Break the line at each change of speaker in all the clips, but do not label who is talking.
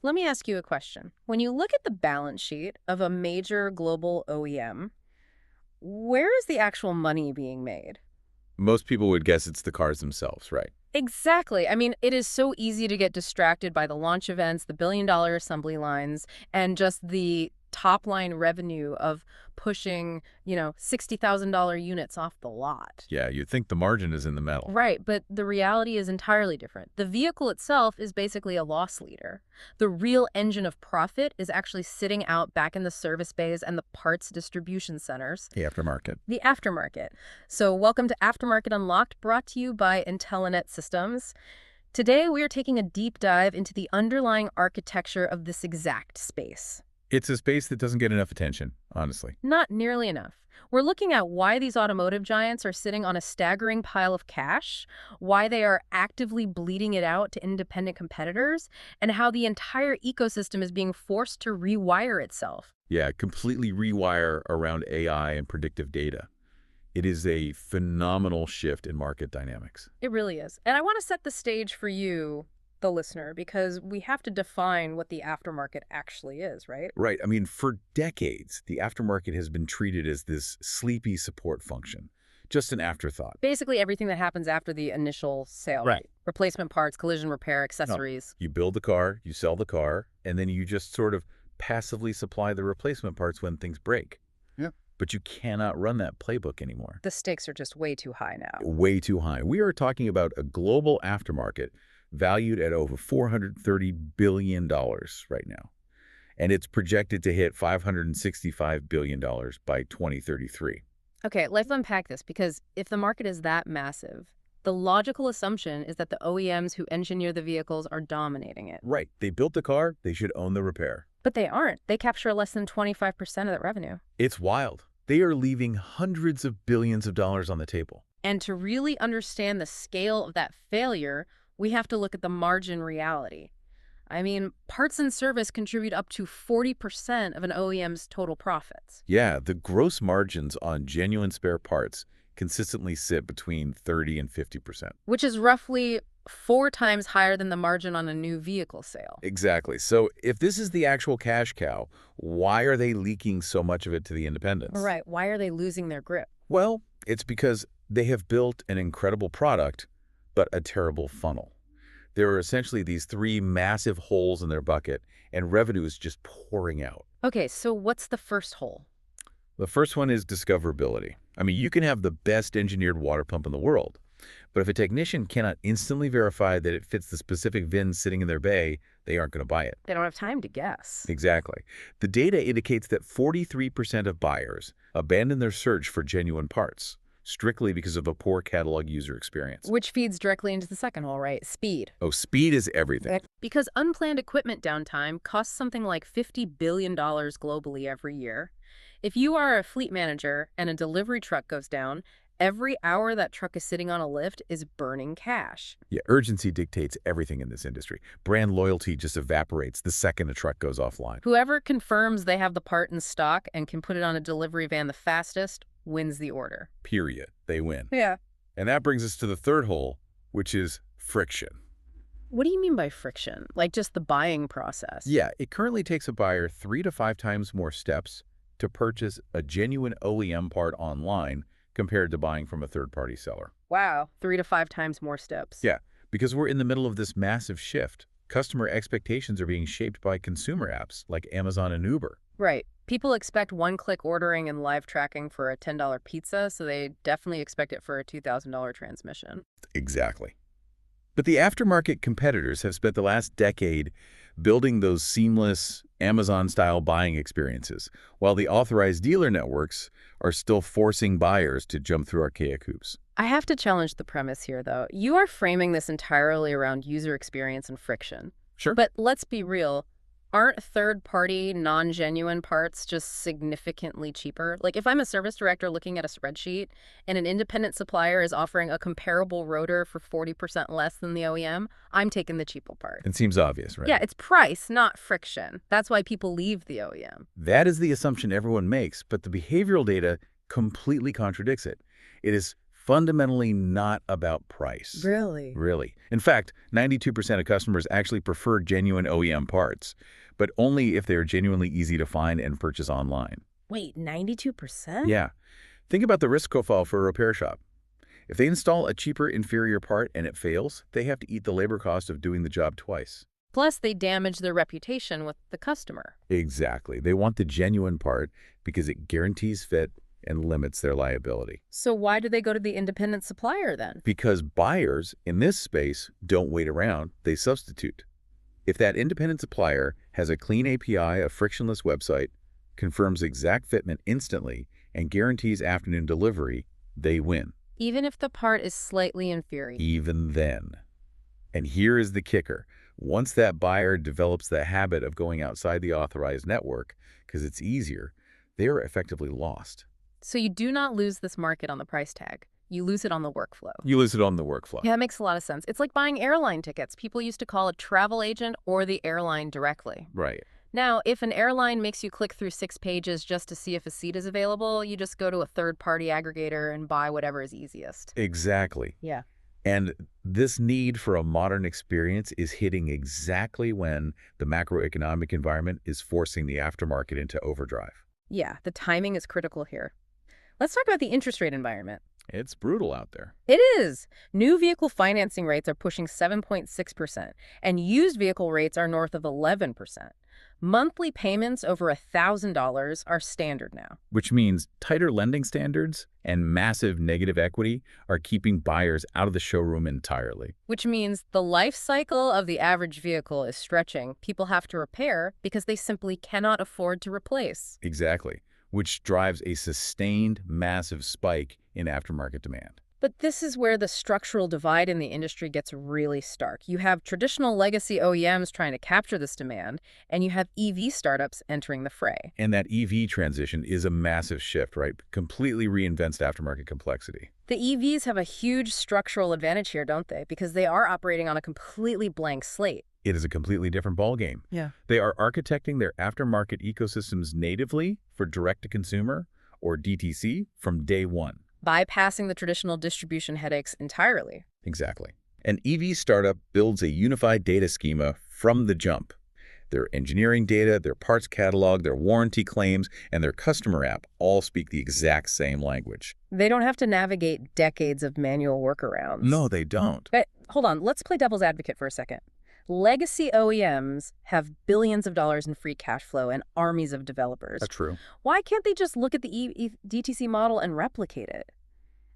let me ask you a question. When you look at the balance sheet of a major global OEM, where is the actual money being made?
Most people would guess it's the cars themselves, right?
Exactly. I mean, it is so easy to get distracted by the launch events, the billion-dollar assembly lines, and just the top-line revenue of pushing, $60,000 units off the lot.
Yeah, you'd think the margin is in the metal.
Right, but the reality is entirely different. The vehicle itself is basically a loss leader. The real engine of profit is actually sitting out back in the service bays and the parts distribution centers.
The aftermarket.
The aftermarket. So welcome to Aftermarket Unlocked, brought to you by Intellinet Systems. Today, we are taking a deep dive into the underlying architecture of this exact space.
It's a space that doesn't get enough attention, honestly.
Not nearly enough. We're looking at why these automotive giants are sitting on a staggering pile of cash, why they are actively bleeding it out to independent competitors, and how the entire ecosystem is being forced to rewire itself.
Yeah, completely rewire around AI and predictive data. It is a phenomenal shift in market dynamics.
It really is. And I want to set the stage for you, the listener, because we have to define what the aftermarket actually is, right?
Right. I mean, for decades, the aftermarket has been treated as this sleepy support function, just an afterthought.
Basically everything that happens after the initial sale.
Right.
Replacement parts, collision repair, accessories.
You build the car, you sell the car, and then you just sort of passively supply the replacement parts when things break.
Yeah.
But you cannot run that playbook anymore.
The stakes are just way too high now.
Way too high. We are talking about a global aftermarket valued at over $430 billion right now. And it's projected to hit $565 billion by 2033.
Okay, let's unpack this, because if the market is that massive, the logical assumption is that the OEMs who engineer the vehicles are dominating it.
Right. They built the car, they should own the repair.
But they aren't. They capture less than 25% of that revenue.
It's wild. They are leaving hundreds of billions of dollars on the table.
And to really understand the scale of that failure, we have to look at the margin reality. I mean, parts and service contribute up to 40% of an OEM's total profits.
Yeah, the gross margins on genuine spare parts consistently sit between 30 and 50%.
Which is roughly 4 times higher than the margin on a new vehicle sale.
Exactly. So if this is the actual cash cow, why are they leaking so much of it to the independents?
Right. Why are they losing their grip?
Well, it's because they have built an incredible product, but a terrible funnel. There are essentially these 3 massive holes in their bucket, and revenue is just pouring out.
Okay, so what's the first hole?
The first one is discoverability. I mean, you can have the best engineered water pump in the world, but if a technician cannot instantly verify that it fits the specific VIN sitting in their bay, they aren't going to buy it.
They don't have time to guess.
Exactly. The data indicates that 43% of buyers abandon their search for genuine parts, strictly because of a poor catalog user experience.
Which feeds directly into the second hole, right? Speed.
Oh, speed is everything.
Because unplanned equipment downtime costs something like $50 billion globally every year. If you are a fleet manager and a delivery truck goes down, every hour that truck is sitting on a lift is burning cash.
Yeah, urgency dictates everything in this industry. Brand loyalty just evaporates the second a truck goes offline.
Whoever confirms they have the part in stock and can put it on a delivery van the fastest wins the order.
Period. They win.
Yeah.
And that brings us to the third hole, which is friction.
What do you mean by friction? Like just the buying process?
Yeah, it currently takes a buyer 3 to 5 times more steps to purchase a genuine OEM part online compared to buying from a third-party seller.
Wow, 3 to 5 times more steps.
Yeah, because we're in the middle of this massive shift. Customer expectations are being shaped by consumer apps like Amazon and Uber.
Right. People expect one-click ordering and live tracking for a $10 pizza, so they definitely expect it for a $2,000 transmission.
Exactly. But the aftermarket competitors have spent the last decade building those seamless Amazon-style buying experiences, while the authorized dealer networks are still forcing buyers to jump through archaic hoops.
I have to challenge the premise here, though. You are framing this entirely around user experience and friction.
Sure.
But let's be real. Aren't third-party, non-genuine parts just significantly cheaper? Like, if I'm a service director looking at a spreadsheet and an independent supplier is offering a comparable rotor for 40% less than the OEM, I'm taking the cheaper part.
It seems obvious, right?
Yeah, it's price, not friction. That's why people leave the OEM.
That is the assumption everyone makes, but the behavioral data completely contradicts it. It is fundamentally not about price.
Really?
Really. In fact, 92% of customers actually prefer genuine OEM parts, but only if they are genuinely easy to find and purchase online.
Wait, 92%?
Yeah. Think about the risk profile for a repair shop. If they install a cheaper, inferior part and it fails, they have to eat the labor cost of doing the job twice.
Plus, they damage their reputation with the customer.
Exactly. They want the genuine part because it guarantees fit and limits their liability.
So why do they go to the independent supplier then?
Because buyers in this space don't wait around, they substitute. If that independent supplier has a clean API, a frictionless website, confirms exact fitment instantly, and guarantees afternoon delivery, they win.
Even if the part is slightly inferior.
Even then. And here is the kicker. Once that buyer develops the habit of going outside the authorized network, because it's easier, they are effectively lost.
So you do not lose this market on the price tag. You lose it on the workflow.
You lose it on the workflow.
Yeah, that makes a lot of sense. It's like buying airline tickets. People used to call a travel agent or the airline directly.
Right.
Now, if an airline makes you click through 6 pages just to see if a seat is available, you just go to a third-party aggregator and buy whatever is easiest.
Exactly.
Yeah.
And this need for a modern experience is hitting exactly when the macroeconomic environment is forcing the aftermarket into overdrive.
Yeah, the timing is critical here. Let's talk about the interest rate environment.
It's brutal out there.
It is. New vehicle financing rates are pushing 7.6%, and used vehicle rates are north of 11%. Monthly payments over $1,000 are standard now.
Which means tighter lending standards and massive negative equity are keeping buyers out of the showroom entirely.
Which means the life cycle of the average vehicle is stretching. People have to repair because they simply cannot afford to replace.
Exactly. Which drives a sustained massive spike in aftermarket demand.
But this is where the structural divide in the industry gets really stark. You have traditional legacy OEMs trying to capture this demand, and you have EV startups entering the fray.
And that EV transition is a massive shift, right? Completely reinvents aftermarket complexity.
The EVs have a huge structural advantage here, don't they? Because they are operating on a completely blank slate.
It is a completely different ballgame.
Yeah.
They are architecting their aftermarket ecosystems natively for direct-to-consumer, or DTC, from day one.
Bypassing the traditional distribution headaches entirely.
Exactly. An EV startup builds a unified data schema from the jump. Their engineering data, their parts catalog, their warranty claims, and their customer app all speak the exact same language.
They don't have to navigate decades of manual workarounds.
No, they don't.
But hold on, let's play devil's advocate for a second. Legacy OEMs have billions of dollars in free cash flow and armies of developers.
That's true.
Why can't they just look at the DTC model and replicate it?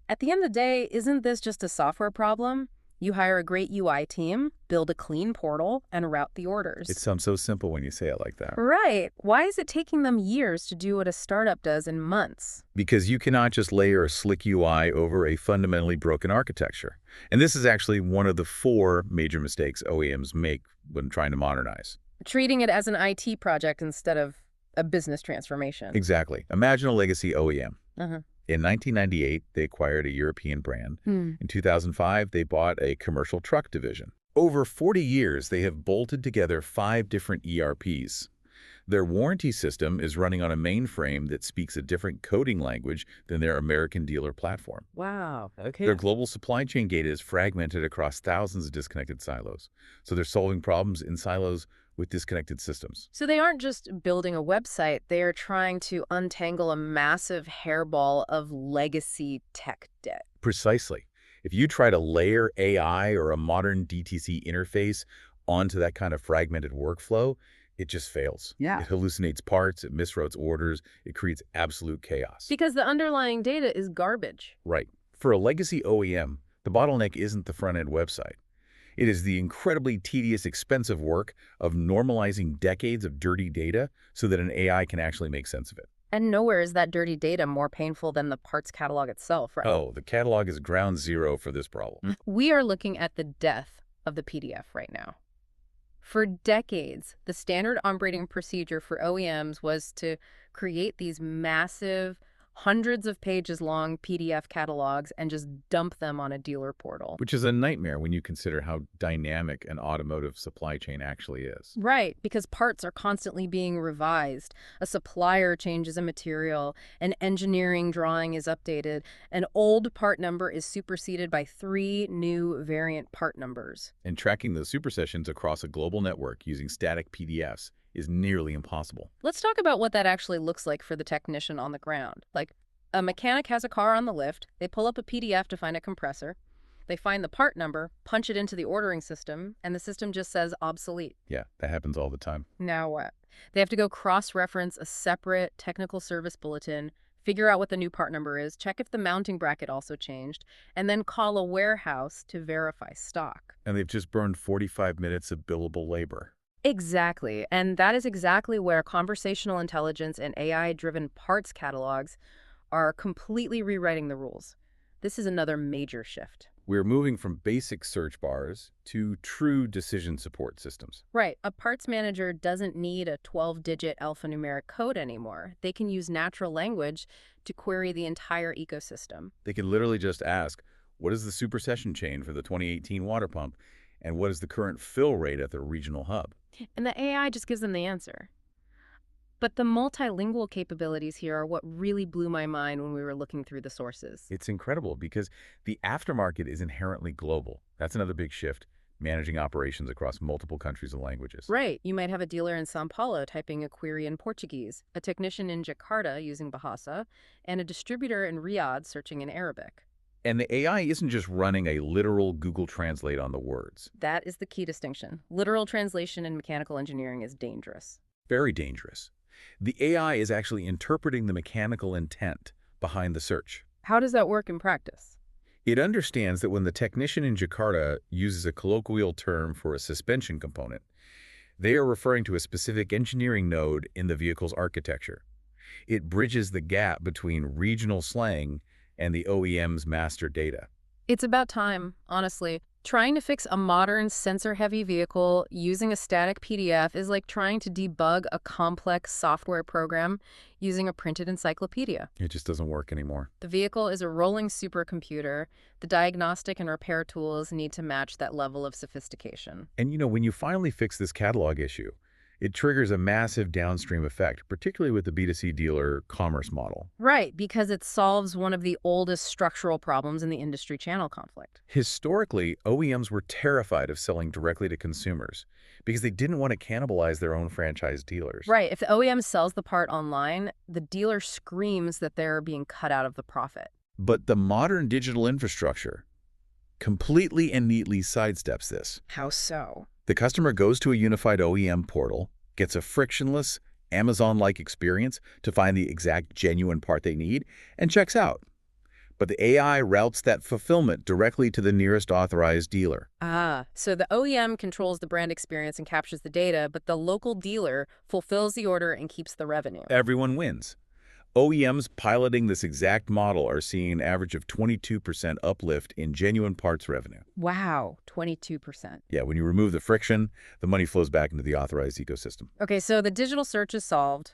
At the end of the day, isn't this just a software problem? You hire a great UI team, build a clean portal, and route the orders.
It sounds so simple when you say it like that.
Right. Why is it taking them years to do what a startup does in months?
Because you cannot just layer a slick UI over a fundamentally broken architecture. And this is actually one of the 4 major mistakes OEMs make when trying to modernize.
Treating it as an IT project instead of a business transformation.
Exactly. Imagine a legacy OEM.
Uh-huh.
In 1998, they acquired a European brand.
Hmm.
In 2005, they bought a commercial truck division. Over 40 years, they have bolted together 5 different ERPs. Their warranty system is running on a mainframe that speaks a different coding language than their American dealer platform.
Wow. Okay.
Their global supply chain data is fragmented across thousands of disconnected silos. So they're solving problems in silos with disconnected systems.
So they aren't just building a website, they are trying to untangle a massive hairball of legacy tech debt.
Precisely. If you try to layer AI or a modern DTC interface onto that kind of fragmented workflow, it just fails.
Yeah.
It hallucinates parts, it misroutes orders, it creates absolute chaos.
Because the underlying data is garbage.
Right. For a legacy OEM, the bottleneck isn't the front-end website. It is the incredibly tedious, expensive work of normalizing decades of dirty data so that an AI can actually make sense of it.
And nowhere is that dirty data more painful than the parts catalog itself, right?
Oh, the catalog is ground zero for this problem.
We are looking at the death of the PDF right now. For decades, the standard operating procedure for OEMs was to create these massive, hundreds of pages long PDF catalogs and just dump them on a dealer portal.
Which is a nightmare when you consider how dynamic an automotive supply chain actually is.
Right, because parts are constantly being revised. A supplier changes a material, an engineering drawing is updated, an old part number is superseded by 3 new variant part numbers.
And tracking those supersessions across a global network using static PDFs is nearly impossible.
Let's talk about what that actually looks like for the technician on the ground. Like, a mechanic has a car on the lift, they pull up a PDF to find a compressor, they find the part number, punch it into the ordering system, and the system just says obsolete.
Yeah, that happens all the time.
Now what? They have to go cross-reference a separate technical service bulletin, figure out what the new part number is, check if the mounting bracket also changed, and then call a warehouse to verify stock.
And they've just burned 45 minutes of billable labor.
Exactly, and that is exactly where conversational intelligence and AI-driven parts catalogs are completely rewriting the rules. This is another major shift.
We're moving from basic search bars to true decision support systems.
Right, a parts manager doesn't need a 12-digit alphanumeric code anymore. They can use natural language to query the entire ecosystem.
They can literally just ask, what is the supersession chain for the 2018 water pump, and what is the current fill rate at the regional hub?
And the AI just gives them the answer. But the multilingual capabilities here are what really blew my mind when we were looking through the sources.
It's incredible because the aftermarket is inherently global. That's another big shift, managing operations across multiple countries and languages.
Right. You might have a dealer in São Paulo typing a query in Portuguese, a technician in Jakarta using Bahasa, and a distributor in Riyadh searching in Arabic.
And the AI isn't just running a literal Google Translate on the words.
That is the key distinction. Literal translation in mechanical engineering is dangerous.
Very dangerous. The AI is actually interpreting the mechanical intent behind the search.
How does that work in practice?
It understands that when the technician in Jakarta uses a colloquial term for a suspension component, they are referring to a specific engineering node in the vehicle's architecture. It bridges the gap between regional slang and the OEM's master data.
It's about time, honestly. Trying to fix a modern sensor-heavy vehicle using a static PDF is like trying to debug a complex software program using a printed encyclopedia.
It just doesn't work anymore.
The vehicle is a rolling supercomputer. The diagnostic and repair tools need to match that level of sophistication.
And when you finally fix this catalog issue, it triggers a massive downstream effect, particularly with the B2C dealer commerce model.
Right, because it solves one of the oldest structural problems in the industry channel conflict.
Historically, OEMs were terrified of selling directly to consumers because they didn't want to cannibalize their own franchise dealers.
Right, if the OEM sells the part online, the dealer screams that they're being cut out of the profit.
But the modern digital infrastructure completely and neatly sidesteps this.
How so?
The customer goes to a unified OEM portal, gets a frictionless, Amazon-like experience to find the exact genuine part they need, and checks out. But the AI routes that fulfillment directly to the nearest authorized dealer.
Ah, so the OEM controls the brand experience and captures the data, but the local dealer fulfills the order and keeps the revenue.
Everyone wins. OEMs piloting this exact model are seeing an average of 22% uplift in genuine parts revenue.
Wow, 22%.
Yeah, when you remove the friction, the money flows back into the authorized ecosystem.
Okay, so the digital search is solved,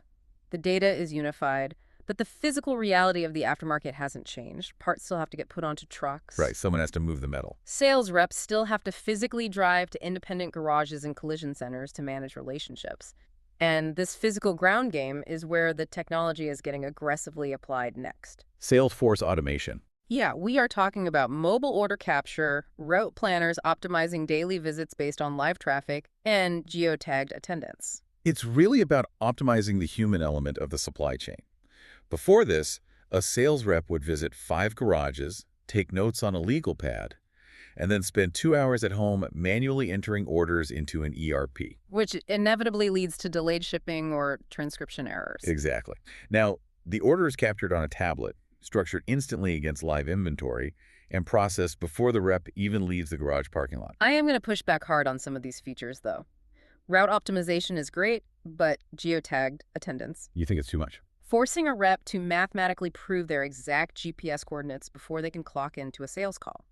the data is unified, but the physical reality of the aftermarket hasn't changed. Parts still have to get put onto trucks.
Right, someone has to move the metal.
Sales reps still have to physically drive to independent garages and collision centers to manage relationships. And this physical ground game is where the technology is getting aggressively applied next.
Salesforce automation.
Yeah, we are talking about mobile order capture, route planners optimizing daily visits based on live traffic, and geotagged attendance.
It's really about optimizing the human element of the supply chain. Before this, a sales rep would visit 5 garages, take notes on a legal pad, and then spend 2 hours at home manually entering orders into an ERP.
Which inevitably leads to delayed shipping or transcription errors.
Exactly. Now, the order is captured on a tablet, structured instantly against live inventory, and processed before the rep even leaves the garage parking lot.
I am going to push back hard on some of these features, though. Route optimization is great, but geotagged attendance.
You think it's too much?
Forcing a rep to mathematically prove their exact GPS coordinates before they can clock into a sales call.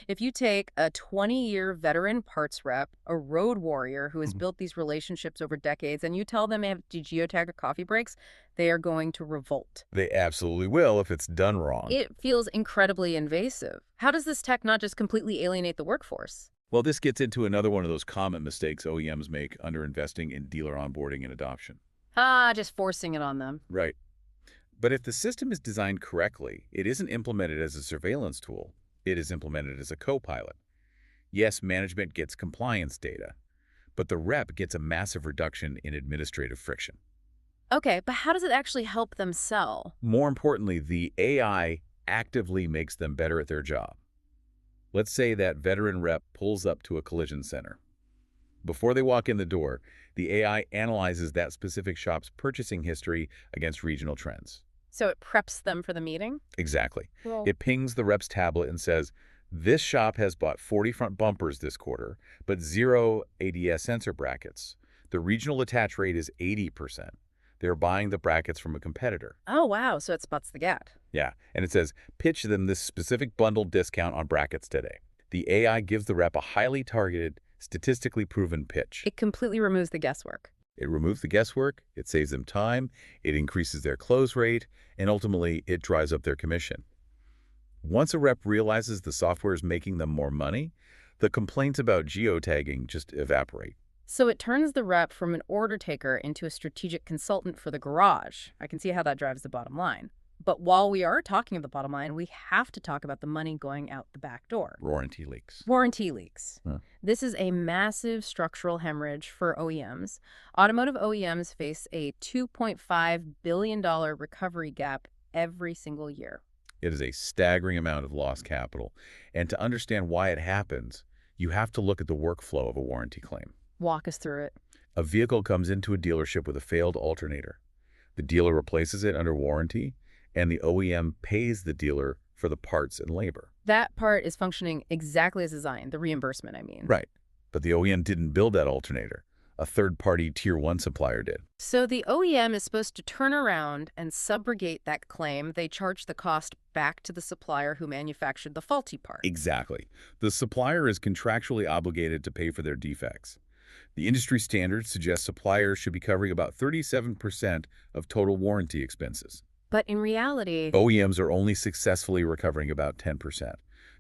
If you take a 20-year veteran parts rep, a road warrior who has
Mhm.
built these relationships over decades, and you tell them they have to geotag or coffee breaks, they are going to revolt.
They absolutely will if it's done wrong.
It feels incredibly invasive. How does this tech not just completely alienate the workforce?
Well, this gets into another one of those common mistakes OEMs make under investing in dealer onboarding and adoption.
Ah, just forcing it on them.
Right. But if the system is designed correctly, it isn't implemented as a surveillance tool. It is implemented as a co-pilot. Yes, management gets compliance data, but the rep gets a massive reduction in administrative friction.
Okay, but how does it actually help them sell?
More importantly, the AI actively makes them better at their job. Let's say that veteran rep pulls up to a collision center. Before they walk in the door, the AI analyzes that specific shop's purchasing history against regional trends.
So it preps them for the meeting?
Exactly.
Well,
It pings the rep's tablet and says, this shop has bought 40 front bumpers this quarter, but 0 ADS sensor brackets. The regional attach rate is 80%. They're buying the brackets from a competitor.
oh wow, so it spots the gap.
Yeah, and it says, pitch them this specific bundled discount on brackets today. The AI gives the rep a highly targeted, statistically proven pitch.
It completely removes the guesswork.
It removes the guesswork, it saves them time, it increases their close rate, and ultimately, it drives up their commission. Once a rep realizes the software is making them more money, the complaints about geotagging just evaporate.
So it turns the rep from an order taker into a strategic consultant for the garage. I can see how that drives the bottom line. But while we are talking of the bottom line, we have to talk about the money going out the back door.
Warranty leaks.
Warranty leaks.
Huh.
This is a massive structural hemorrhage for OEMs. Automotive OEMs face a $2.5 billion recovery gap every single year.
It is a staggering amount of lost capital. And to understand why it happens, you have to look at the workflow of a warranty claim.
Walk us through it.
A vehicle comes into a dealership with a failed alternator. The dealer replaces it under warranty, and the OEM pays the dealer for the parts and labor.
That part is functioning exactly as designed, the reimbursement, I mean.
Right. But the OEM didn't build that alternator. A third-party Tier 1 supplier did.
So the OEM is supposed to turn around and subrogate that claim. They charge the cost back to the supplier who manufactured the faulty part.
Exactly. The supplier is contractually obligated to pay for their defects. The industry standards suggest suppliers should be covering about 37% of total warranty expenses.
But in reality,
OEMs are only successfully recovering about 10%.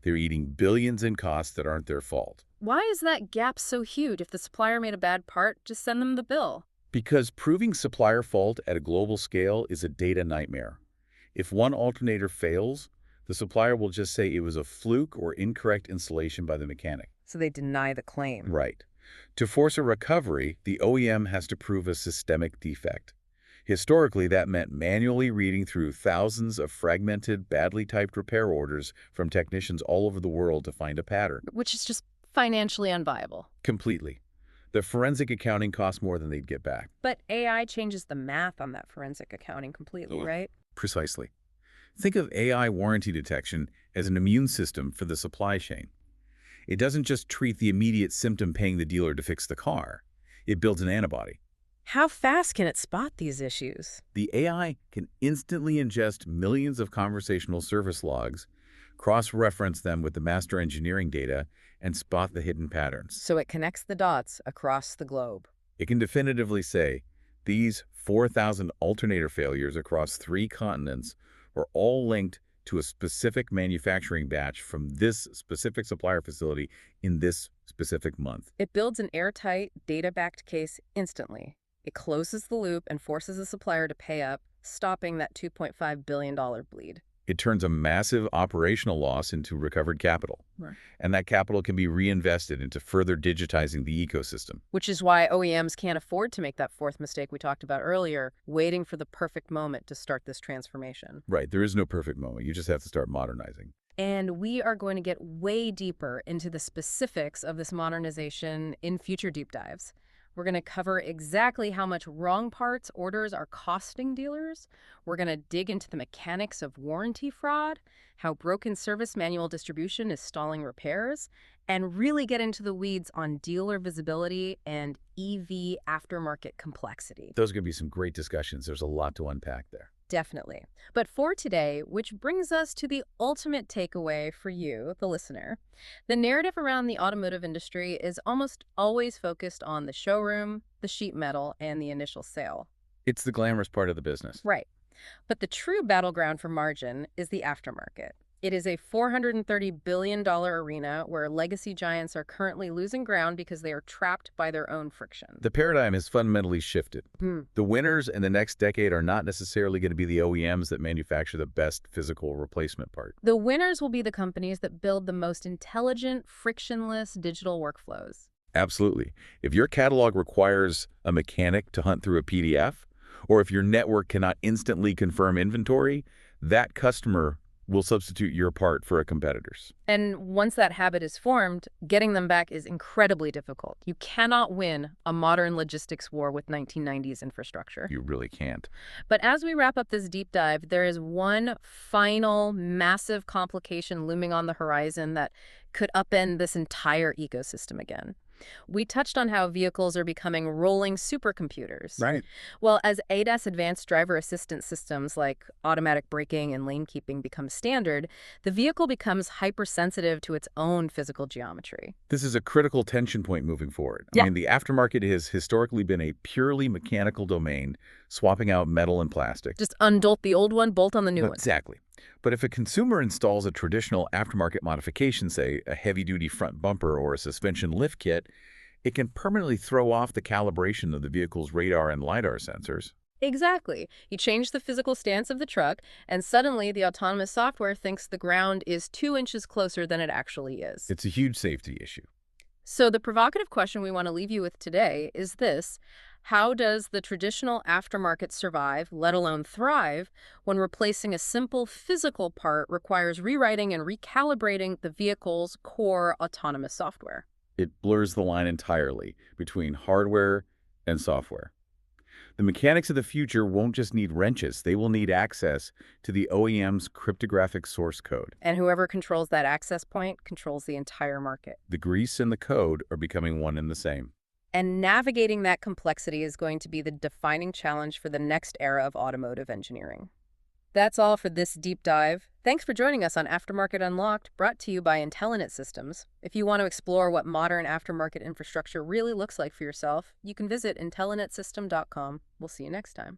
They're eating billions in costs that aren't their fault.
why is that gap so huge? If the supplier made a bad part, just send them the bill.
Because proving supplier fault at a global scale is a data nightmare. If one alternator fails, the supplier will just say it was a fluke or incorrect installation by the mechanic.
So they deny the claim.
Right. To force a recovery, the OEM has to prove a systemic defect. Historically, that meant manually reading through thousands of fragmented, badly typed repair orders from technicians all over the world to find a pattern.
Which is just financially unviable.
Completely. The forensic accounting costs more than they'd get back.
But AI changes the math on that forensic accounting completely,
Yeah.
right?
Precisely. Think of AI warranty detection as an immune system for the supply chain. It doesn't just treat the immediate symptom paying the dealer to fix the car. It builds an antibody.
How fast can it spot these issues?
The AI can instantly ingest millions of conversational service logs, cross-reference them with the master engineering data, and spot the hidden patterns.
So it connects the dots across the globe.
It can definitively say, these 4,000 alternator failures across 3 continents were all linked to a specific manufacturing batch from this specific supplier facility in this specific month.
It builds an airtight, data-backed case instantly. It closes the loop and forces the supplier to pay up, stopping that $2.5 billion bleed.
It turns a massive operational loss into recovered capital.
Right.
And that capital can be reinvested into further digitizing the ecosystem.
Which is why OEMs can't afford to make that fourth mistake we talked about earlier, waiting for the perfect moment to start this transformation.
Right, there is no perfect moment. You just have to start modernizing.
And we are going to get way deeper into the specifics of this modernization in future deep dives. We're going to cover exactly how much wrong parts orders are costing dealers. We're going to dig into the mechanics of warranty fraud, how broken service manual distribution is stalling repairs, and really get into the weeds on dealer visibility and EV aftermarket complexity.
Those are going to be some great discussions. There's a lot to unpack there.
Definitely. But for today, which brings us to the ultimate takeaway for you, the listener, the narrative around the automotive industry is almost always focused on the showroom, the sheet metal, and the initial sale.
It's the glamorous part of the business.
Right. But the true battleground for margin is the aftermarket. It is a $430 billion arena where legacy giants are currently losing ground because they are trapped by their own friction.
The paradigm has fundamentally shifted.
Hmm.
The winners in the next decade are not necessarily going to be the OEMs that manufacture the best physical replacement part.
The winners will be the companies that build the most intelligent, frictionless digital workflows.
Absolutely. If your catalog requires a mechanic to hunt through a PDF, or if your network cannot instantly confirm inventory, that customer will substitute your part for a competitor's.
And once that habit is formed, getting them back is incredibly difficult. You cannot win a modern logistics war with 1990s infrastructure.
You really can't.
But as we wrap up this deep dive, there is one final massive complication looming on the horizon that could upend this entire ecosystem again. We touched on how vehicles are becoming rolling supercomputers.
Right.
Well, as ADAS advanced driver assistance systems like automatic braking and lane keeping become standard, the vehicle becomes hypersensitive to its own physical geometry.
This is a critical tension point moving forward.
Yeah.
I mean, the aftermarket has historically been a purely mechanical domain, swapping out metal and plastic.
Just undolt the old one, bolt on the new one.
Exactly. But if a consumer installs a traditional aftermarket modification, say a heavy-duty front bumper or a suspension lift kit, it can permanently throw off the calibration of the vehicle's radar and LiDAR sensors.
Exactly. You change the physical stance of the truck, and suddenly the autonomous software thinks the ground is 2 inches closer than it actually is.
It's a huge safety issue.
So the provocative question we want to leave you with today is this: how does the traditional aftermarket survive, let alone thrive, when replacing a simple physical part requires rewriting and recalibrating the vehicle's core autonomous software?
It blurs the line entirely between hardware and software. The mechanics of the future won't just need wrenches, they will need access to the OEM's cryptographic source code.
And whoever controls that access point controls the entire market.
The grease and the code are becoming one and the same.
And navigating that complexity is going to be the defining challenge for the next era of automotive engineering. That's all for this deep dive. Thanks for joining us on Aftermarket Unlocked, brought to you by Intellinet Systems. If you want to explore what modern aftermarket infrastructure really looks like for yourself, you can visit IntellinetSystem.com. We'll see you next time.